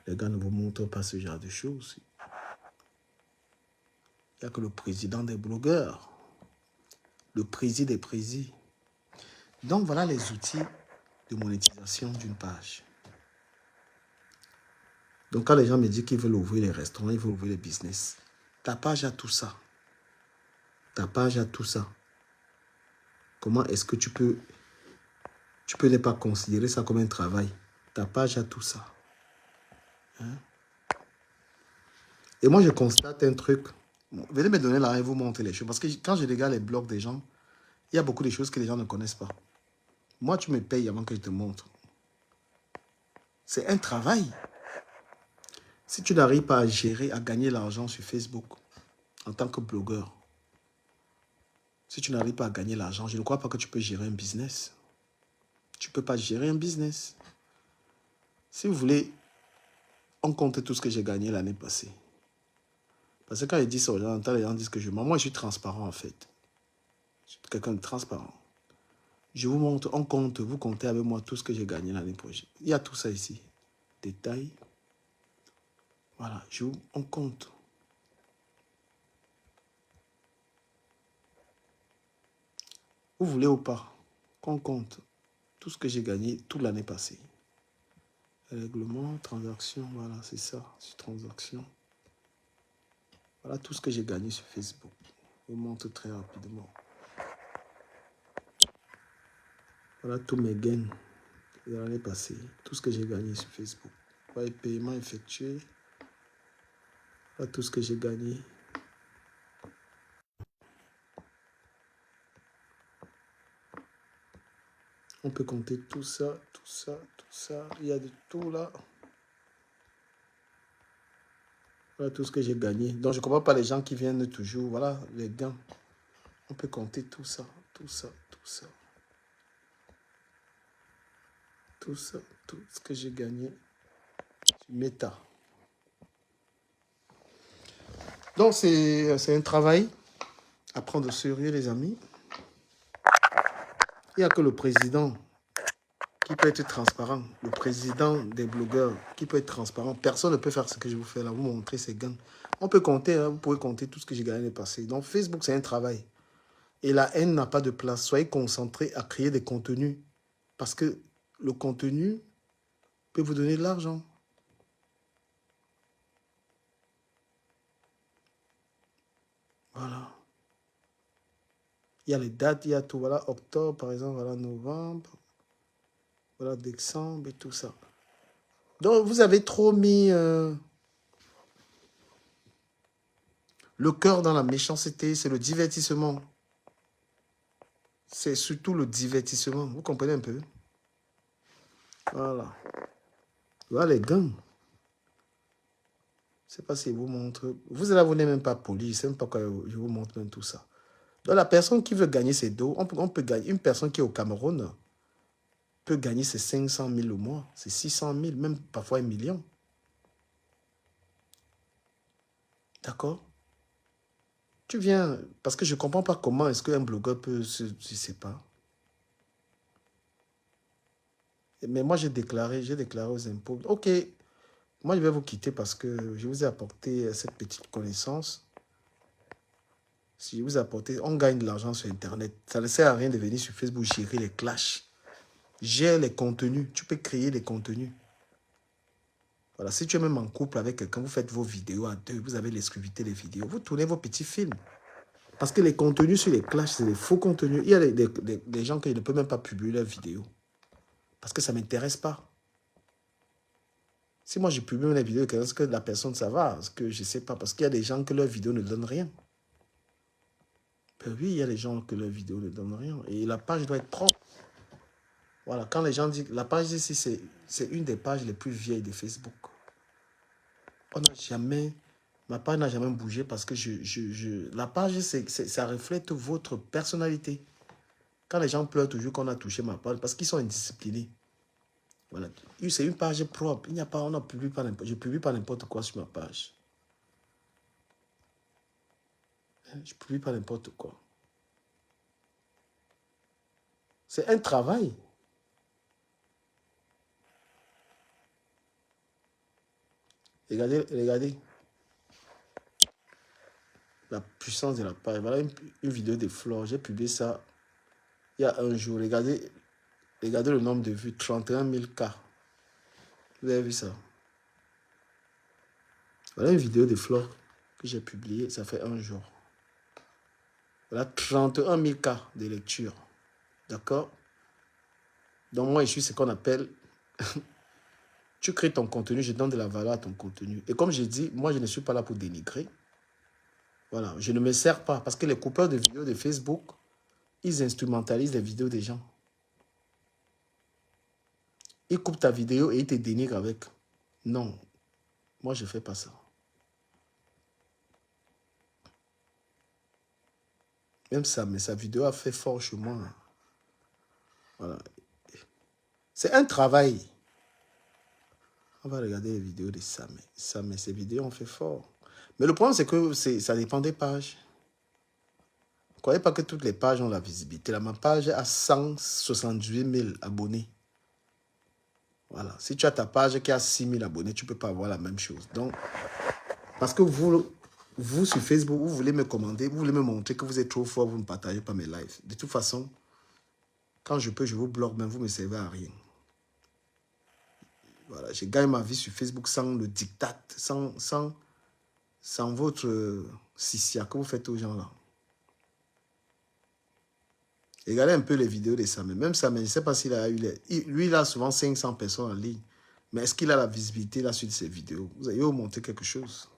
Les gars ne vous montrent pas ce genre de choses. Il n'y a que le président des blogueurs. Le président des présidents. Donc, voilà les outils de monétisation d'une page. Donc, quand les gens me disent qu'ils veulent ouvrir les restaurants, ils veulent ouvrir les business, ta page a tout ça. Ta page a tout ça. Comment est-ce que tu peux ne pas considérer ça comme un travail? Ta page a tout ça. Hein? Et moi, je constate un truc. Bon, venez me donner là et vous montrer les choses. Parce que quand je regarde les blogs des gens, il y a beaucoup de choses que les gens ne connaissent pas. Moi, tu me payes avant que je te montre. C'est un travail. Si tu n'arrives pas à gérer, à gagner l'argent sur Facebook en tant que blogueur, si tu n'arrives pas à gagner l'argent, je ne crois pas que tu peux gérer un business. Tu ne peux pas gérer un business. Si vous voulez, on compte tout ce que j'ai gagné l'année passée. Parce que quand ils disent ça aux gens, les gens disent que je mens. Moi, je suis transparent en fait. Je suis quelqu'un de transparent. Je vous montre, on compte, vous comptez avec moi tout ce que j'ai gagné l'année prochaine. Il y a tout ça ici. Détails. Voilà, on compte. Vous voulez ou pas qu'on compte tout ce que j'ai gagné toute l'année passée. Règlement, transaction, voilà, c'est ça, sur transaction. Voilà tout ce que j'ai gagné sur Facebook. Je vous montre très rapidement. Voilà tous mes gains de l'année passée. Tout ce que j'ai gagné sur Facebook. Voilà les paiements effectués. Voilà tout ce que j'ai gagné. On peut compter tout ça, tout ça, tout ça. Il y a de tout là. Voilà tout ce que j'ai gagné. Donc je ne comprends pas les gens qui viennent toujours. Voilà les gains. On peut compter tout ça, tout ça, tout ça. Tout ça, tout ce que j'ai gagné sur Meta. Donc c'est un travail à prendre au sérieux, les amis. Il n'y a que le président qui peut être transparent. Le président des blogueurs qui peut être transparent. Personne ne peut faire ce que je vous fais là. Vous montrer ces gains. On peut compter, hein, vous pouvez compter tout ce que j'ai gagné l'année passée. Donc Facebook, c'est un travail. Et la haine n'a pas de place. Soyez concentrés à créer des contenus. Parce que le contenu peut vous donner de l'argent. Voilà. Il y a les dates, il y a tout. Voilà, octobre, par exemple, voilà, novembre. Voilà, décembre et tout ça. Donc, vous avez trop mis le cœur dans la méchanceté. C'est le divertissement. C'est surtout le divertissement. Vous comprenez un peu? Voilà. Voilà les gains. Je ne sais pas si je vous montre. Vous là, vous n'êtes même pas poli. Je ne sais même pas quand je vous montre même tout ça. Donc, la personne qui veut gagner ses dos, on peut gagner. Une personne qui est au Cameroun peut gagner ses 500 000 au mois. C'est 600 000, même parfois 1 million. D'accord? Tu viens, parce que je ne comprends pas comment est-ce qu'un blogueur peut je ne sais pas. Mais moi, j'ai déclaré aux impôts. Ok, moi, je vais vous quitter parce que je vous ai apporté cette petite connaissance. Si je vous ai apporté, on gagne de l'argent sur Internet. Ça ne sert à rien de venir sur Facebook gérer les clashs. Gère les contenus. Tu peux créer les contenus. Voilà, si tu es même en couple avec quelqu'un, vous faites vos vidéos à deux, vous avez l'exclusivité des vidéos, vous tournez vos petits films. Parce que les contenus sur les clashs, c'est des faux contenus. Il y a des gens qui ne peuvent même pas publier leurs vidéos. Parce que ça ne m'intéresse pas. Si moi je publie une vidéo de quelqu'un, est-ce que la personne ça va? Parce que je ne sais pas. Parce qu'il y a des gens que leurs vidéos ne donnent rien. Ben oui, il y a des gens que leurs vidéos ne donnent rien. Et la page doit être propre. Voilà, quand les gens disent... La page ici, c'est une des pages les plus vieilles de Facebook. On n'a jamais... Ma page n'a jamais bougé parce que la page, ça reflète votre personnalité. Quand les gens pleurent toujours qu'on a touché ma page, parce qu'ils sont indisciplinés. Voilà. C'est une page propre. Il n'y a pas, je ne publie pas n'importe quoi sur ma page. Je ne publie pas n'importe quoi. C'est un travail. Regardez, regardez la puissance de la page. Voilà une vidéo de Flore. J'ai publié ça il y a un jour. Regardez le nombre de vues. 31 000 cas. Vous avez vu ça? Voilà une vidéo de Flore que j'ai publiée. Ça fait un jour. Voilà 31 000 cas de lecture. D'accord? Donc moi, je suis ce qu'on appelle... Tu crées ton contenu, je donne de la valeur à ton contenu. Et comme je dis, moi, je ne suis pas là pour dénigrer. Voilà, je ne me sers pas. Parce que les coupeurs de vidéos de Facebook, ils instrumentalisent les vidéos des gens. Ils coupent ta vidéo et ils te dénigrent avec. Non, moi, je ne fais pas ça. Même ça, mais sa vidéo a fait fort chez moi. Voilà. C'est un travail. On va regarder les vidéos de Samé. Samé, ces vidéos ont fait fort. Mais le problème, c'est que ça dépend des pages. Ne croyez pas que toutes les pages ont la visibilité. Là, ma page a 178 000 abonnés. Voilà. Si tu as ta page qui a 6 000 abonnés, tu ne peux pas avoir la même chose. Donc, parce que vous sur Facebook, vous voulez me commander, vous voulez me montrer que vous êtes trop fort, vous ne partagez pas mes lives. De toute façon, quand je peux, je vous bloque, mais vous ne me servez à rien. Voilà. Je gagne ma vie sur Facebook sans le diktat, sans votre sissia que vous faites aux gens là. Regardez un peu les vidéos de Samé. Même Samé, je ne sais pas s'il a eu lui, il a souvent 500 personnes en ligne. Mais est-ce qu'il a la visibilité là sur ses vidéos? Vous allez vous montrer quelque chose.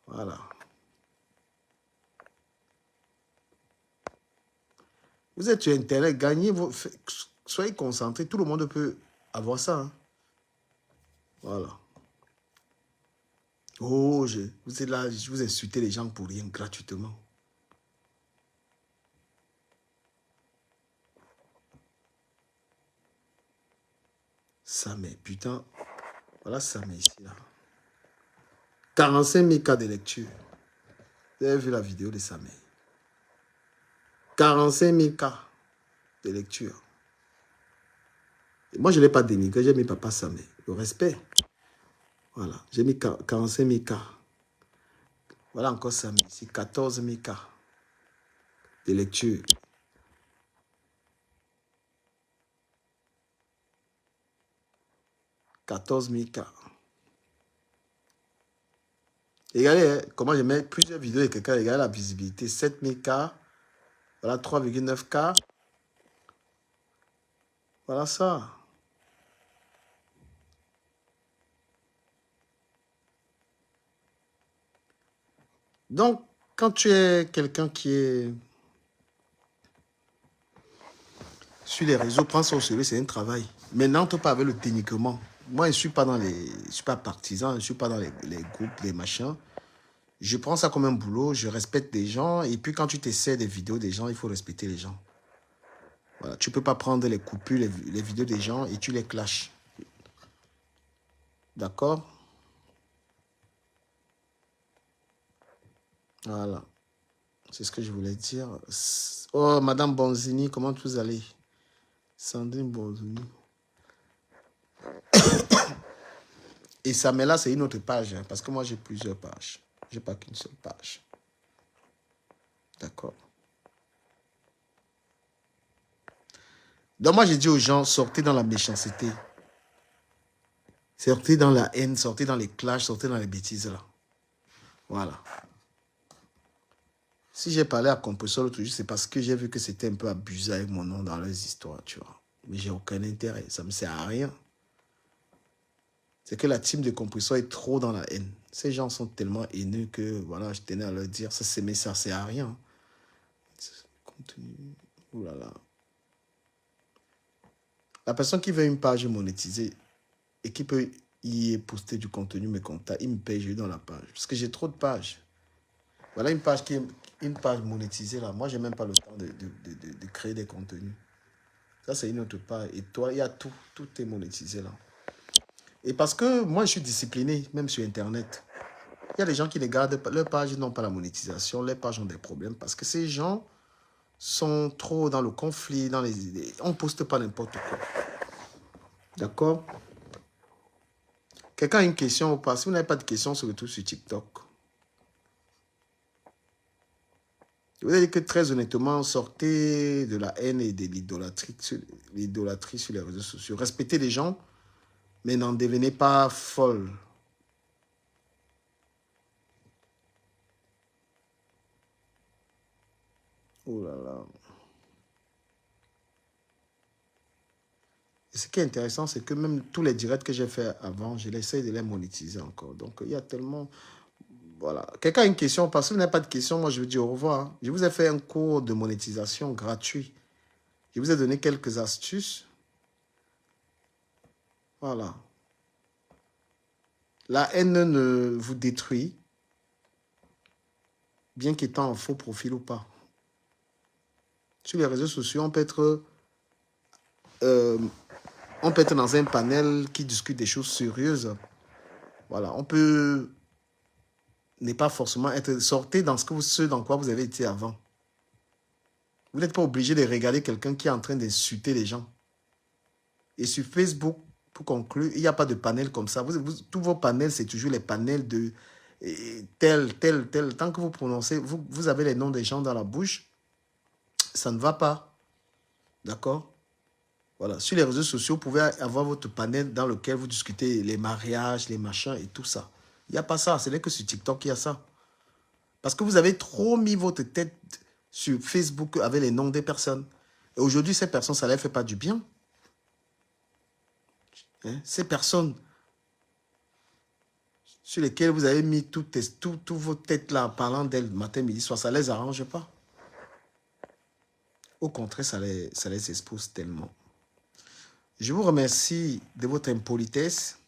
Voilà. Vous êtes sur Internet, gagnez, soyez concentrés. Tout le monde peut avoir ça. Hein. Voilà. Oh, vous êtes là, je vous insultez les gens pour rien, gratuitement. Ça, mais putain, voilà ça, mais ici, là. 45 000 cas de lecture. Vous avez vu la vidéo de Samé. 45 000 cas de lecture. Et moi, je ne l'ai pas dénigré, j'ai mis Papa Samé. Le respect. Voilà, j'ai mis 45 000 cas. Voilà encore Samé ici, 14 000 cas de lecture. « 14 000 cas. Regardez hein, comment je mets plusieurs vidéos de quelqu'un. Regardez la visibilité. 7 000 cas. Voilà 3,9 cas. Voilà ça. Donc, quand tu es quelqu'un qui est sur les réseaux, prends ça au sérieux, c'est un travail. Mais n'entre pas avec le dénigrement. Moi, je ne suis pas dans les... Je suis pas partisan, je ne suis pas dans les groupes, les machins. Je prends ça comme un boulot, je respecte des gens. Et puis, quand tu t'essaies des vidéos des gens, il faut respecter les gens. Voilà, tu ne peux pas prendre les coupures, les vidéos des gens et tu les clashes. D'accord? Voilà. C'est ce que je voulais dire. Oh, Madame Bonzini, comment vous allez? Sandrine Bonzini. Et ça, mais là, c'est une autre page. Hein, parce que moi, j'ai plusieurs pages. Je n'ai pas qu'une seule page. D'accord? Donc, moi, j'ai dit aux gens, sortez dans la méchanceté. Sortez dans la haine, sortez dans les clashs, sortez dans les bêtises là. Voilà. Si j'ai parlé à Compressor l'autre jour, c'est parce que j'ai vu que c'était un peu abusé avec mon nom dans leurs histoires, tu vois. Mais j'ai aucun intérêt, ça ne me sert à rien. C'est que la team de Compressor est trop dans la haine. Ces gens sont tellement haineux que, voilà, je tenais à leur dire, mais ça ne sert à rien. Contenu, oh là là. La personne qui veut une page monétisée et qui peut y poster du contenu, mes contacts, il me paye, je lui donne la page. Parce que j'ai trop de pages. Voilà une page qui est une page monétisée là. Moi, je n'ai même pas le temps de créer des contenus. Ça, c'est une autre page. Et toi, il y a tout. Tout est monétisé là. Et parce que moi, je suis discipliné, même sur Internet. Il y a des gens qui ne gardent pas. Leurs pages n'ont pas la monétisation. Leurs pages ont des problèmes. Parce que ces gens sont trop dans le conflit. On ne poste pas n'importe quoi. D'accord? Quelqu'un a une question ou pas? Si vous n'avez pas de question, se retrouve sur TikTok. Je vous ai dit que très honnêtement, sortez de la haine et de l'idolâtrie sur les réseaux sociaux. Respectez les gens, mais n'en devenez pas folle. Oh là là. Et ce qui est intéressant, c'est que même tous les directs que j'ai fait avant, je l'essaie de les monétiser encore. Donc, il y a tellement... Voilà. Quelqu'un a une question? Parce que vous n'avez pas de question, moi, je vous dis au revoir. Je vous ai fait un cours de monétisation gratuit. Je vous ai donné quelques astuces. Voilà. La haine ne vous détruit, bien qu'étant en faux profil ou pas. Sur les réseaux sociaux, on peut être dans un panel qui discute des choses sérieuses. Voilà, on peut ne pas forcément être sorti dans ce dans quoi vous avez été avant. Vous n'êtes pas obligé de regarder quelqu'un qui est en train d'insulter les gens. Et sur Facebook, pour conclure, il n'y a pas de panel comme ça. Tous vos panels, c'est toujours les panels de tel. Tant que vous prononcez, vous avez les noms des gens dans la bouche, ça ne va pas. D'accord? Voilà. Sur les réseaux sociaux, vous pouvez avoir votre panel dans lequel vous discutez les mariages, les machins et tout ça. Il n'y a pas ça. Ce n'est que sur TikTok qu'il y a ça. Parce que vous avez trop mis votre tête sur Facebook avec les noms des personnes. Et aujourd'hui, ces personnes, ça ne leur fait pas du bien. Hein? Ces personnes sur lesquelles vous avez mis toutes vos têtes là, en parlant d'elles matin, midi, soir, ça ne les arrange pas. Au contraire, ça les expose tellement. Je vous remercie de votre impolitesse.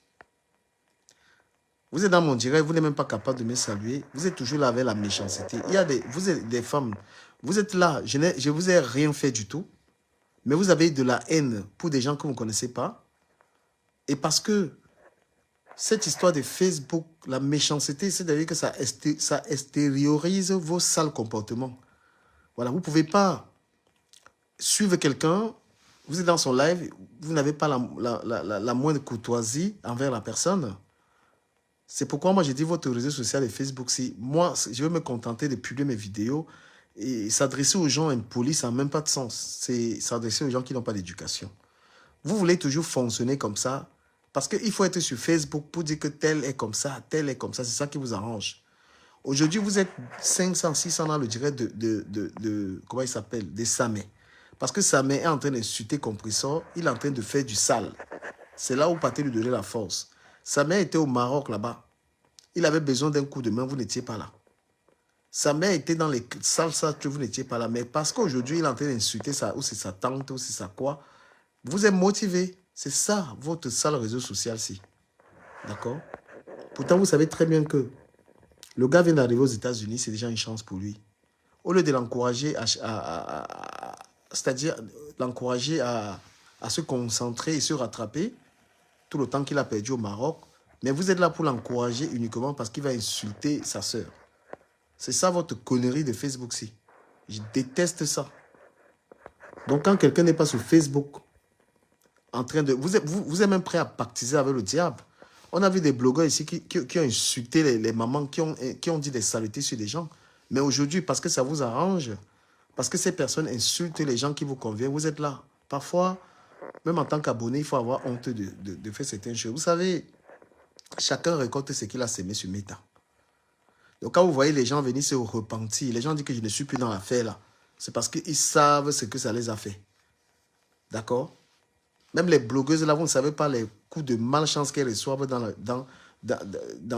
Vous êtes dans mon direct, vous n'êtes même pas capable de me saluer. Vous êtes toujours là avec la méchanceté. Vous êtes des femmes. Vous êtes là, je ne vous ai rien fait du tout. Mais vous avez de la haine pour des gens que vous ne connaissez pas. Et parce que cette histoire de Facebook, la méchanceté, c'est-à-dire que ça extériorise vos sales comportements. Voilà, vous ne pouvez pas suivre quelqu'un, vous êtes dans son live, vous n'avez pas la moindre courtoisie envers la personne. C'est pourquoi moi, j'ai dit votre réseau social et Facebook, moi, je vais me contenter de publier mes vidéos et s'adresser aux gens impolis, ça n'a même pas de sens. C'est s'adresser aux gens qui n'ont pas d'éducation. Vous voulez toujours fonctionner comme ça parce qu'il faut être sur Facebook pour dire que tel est comme ça, tel est comme ça. C'est ça qui vous arrange. Aujourd'hui, vous êtes 500, 600 dans le direct comment il s'appelle, de Samé. Parce que Samé est en train d'insulter Compressor, il est en train de faire du sale. C'est là où vous partez lui donner la force. Samé était au Maroc là-bas. Il avait besoin d'un coup de main, vous n'étiez pas là. Samé était dans les salsas que vous n'étiez pas là. Mais parce qu'aujourd'hui, il est en train d'insulter ou c'est sa tante, ou c'est sa quoi. Vous êtes motivé. C'est ça, votre sale réseau social-ci. D'accord? Pourtant, vous savez très bien que le gars vient d'arriver aux États-Unis, c'est déjà une chance pour lui. Au lieu de l'encourager c'est-à-dire l'encourager à se concentrer et se rattraper tout le temps qu'il a perdu au Maroc, mais vous êtes là pour l'encourager uniquement parce qu'il va insulter sa sœur. C'est ça votre connerie de Facebook-ci. Je déteste ça. Donc quand quelqu'un n'est pas sur Facebook, en train de... Vous êtes même prêt à pactiser avec le diable. On a vu des blogueurs ici qui ont insulté les mamans, qui ont dit des saletés sur des gens. Mais aujourd'hui, parce que ça vous arrange, parce que ces personnes insultent les gens qui vous conviennent, vous êtes là. Parfois, même en tant qu'abonné, il faut avoir honte de faire certaines choses. Vous savez, Chacun récolte ce qu'il a semé sur Meta. Donc quand vous voyez les gens venir se repentir, les gens disent que je ne suis plus dans l'affaire là, c'est parce qu'ils savent ce que ça les a fait. D'accord? Même les blogueuses là, vous ne savez pas les coups de malchance qu'elles reçoivent dans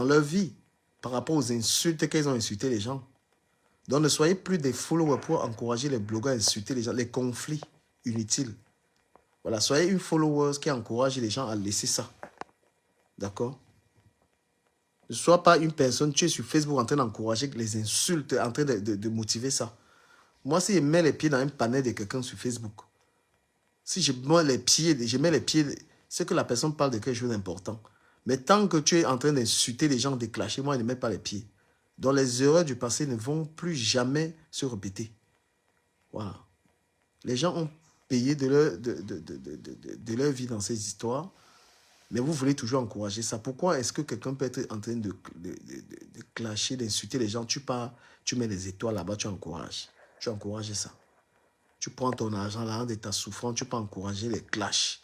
leur vie par rapport aux insultes qu'elles ont insulté les gens. Donc ne soyez plus des followers pour encourager les blogueurs à insulter les gens, les conflits inutiles. Voilà, soyez une follower qui encourage les gens à laisser ça. D'accord? Ne sois pas une personne, tu es sur Facebook en train d'encourager les insultes, en train de motiver ça. Moi, si je mets les pieds dans un panel de quelqu'un sur Facebook, si je mets les pieds, c'est que la personne parle de quelque chose d'important. Mais tant que tu es en train d'insulter les gens, de clasher, moi, je ne mets pas les pieds. Donc, les erreurs du passé ne vont plus jamais se répéter. Voilà. Les gens ont payé de leur vie dans ces histoires, mais vous voulez toujours encourager ça. Pourquoi est-ce que quelqu'un peut être en train de clasher, d'insulter les gens? Tu pars, tu mets les étoiles là-bas, tu encourages. Tu encourages ça. Tu prends ton argent là de ta souffrance, tu peux encourager les clashs.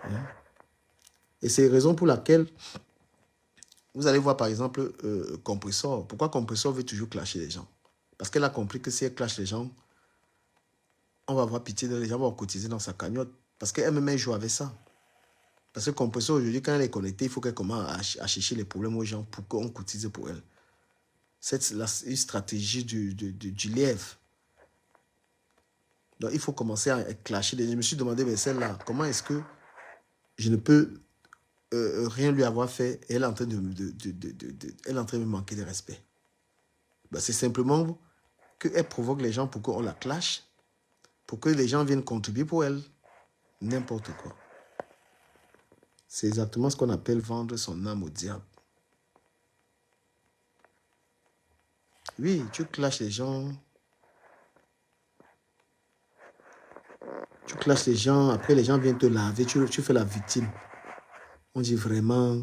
Hein? Et c'est la raison pour laquelle vous allez voir par exemple Compressor. Pourquoi Compressor veut toujours clasher les gens? Parce qu'elle a compris que si elle clash les gens, on va avoir pitié de les gens, vont cotiser dans sa cagnotte. Parce qu'elle-même joue avec ça. Parce que Compressor aujourd'hui, quand elle est connectée, il faut qu'elle commence à chercher les problèmes aux gens pour qu'on cotise pour elle. C'est une stratégie du lièvre. Donc il faut commencer à clasher. Je me suis demandé, mais celle-là, comment est-ce que je ne peux rien lui avoir fait et elle est en train elle est en train de me manquer de respect. Ben, c'est simplement qu'elle provoque les gens pour qu'on la clash, pour que les gens viennent contribuer pour elle. N'importe quoi. C'est exactement ce qu'on appelle vendre son âme au diable. Oui, tu clashes les gens. Tu clashes les gens, après les gens viennent te laver, tu fais la victime. On dit vraiment,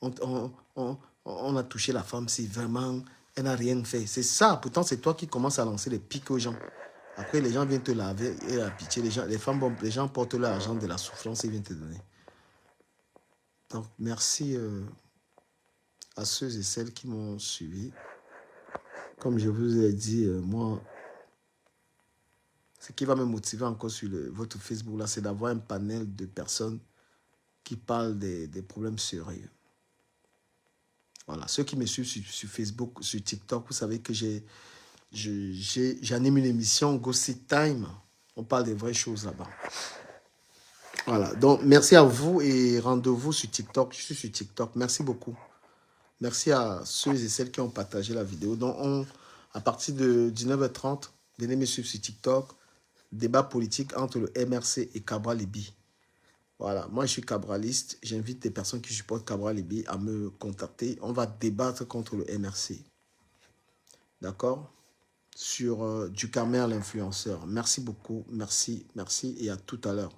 on a touché la femme, si vraiment, elle n'a rien fait. C'est ça, pourtant c'est toi qui commences à lancer les pics aux gens. Après les gens viennent te laver et la pitié, les gens portent l'argent de la souffrance et viennent te donner. Donc merci à ceux et celles qui m'ont suivi. Comme je vous ai dit, moi, ce qui va me motiver encore sur votre Facebook là, c'est d'avoir un panel de personnes qui parlent des problèmes sérieux. Voilà, ceux qui me suivent sur Facebook, sur TikTok, vous savez que j'anime une émission Gossip Time. On parle des vraies choses là-bas. Voilà, donc merci à vous et rendez-vous sur TikTok. Je suis sur TikTok. Merci beaucoup. Merci à ceux et celles qui ont partagé la vidéo. Donc, à partir de 19h30, venez me suivre sur TikTok. Débat politique entre le MRC et Cabral Libye. Voilà, moi je suis cabraliste. J'invite les personnes qui supportent Cabral Libye à me contacter. On va débattre contre le MRC. D'accord? Sur Ducamer l'influenceur. Merci beaucoup. Merci et à tout à l'heure.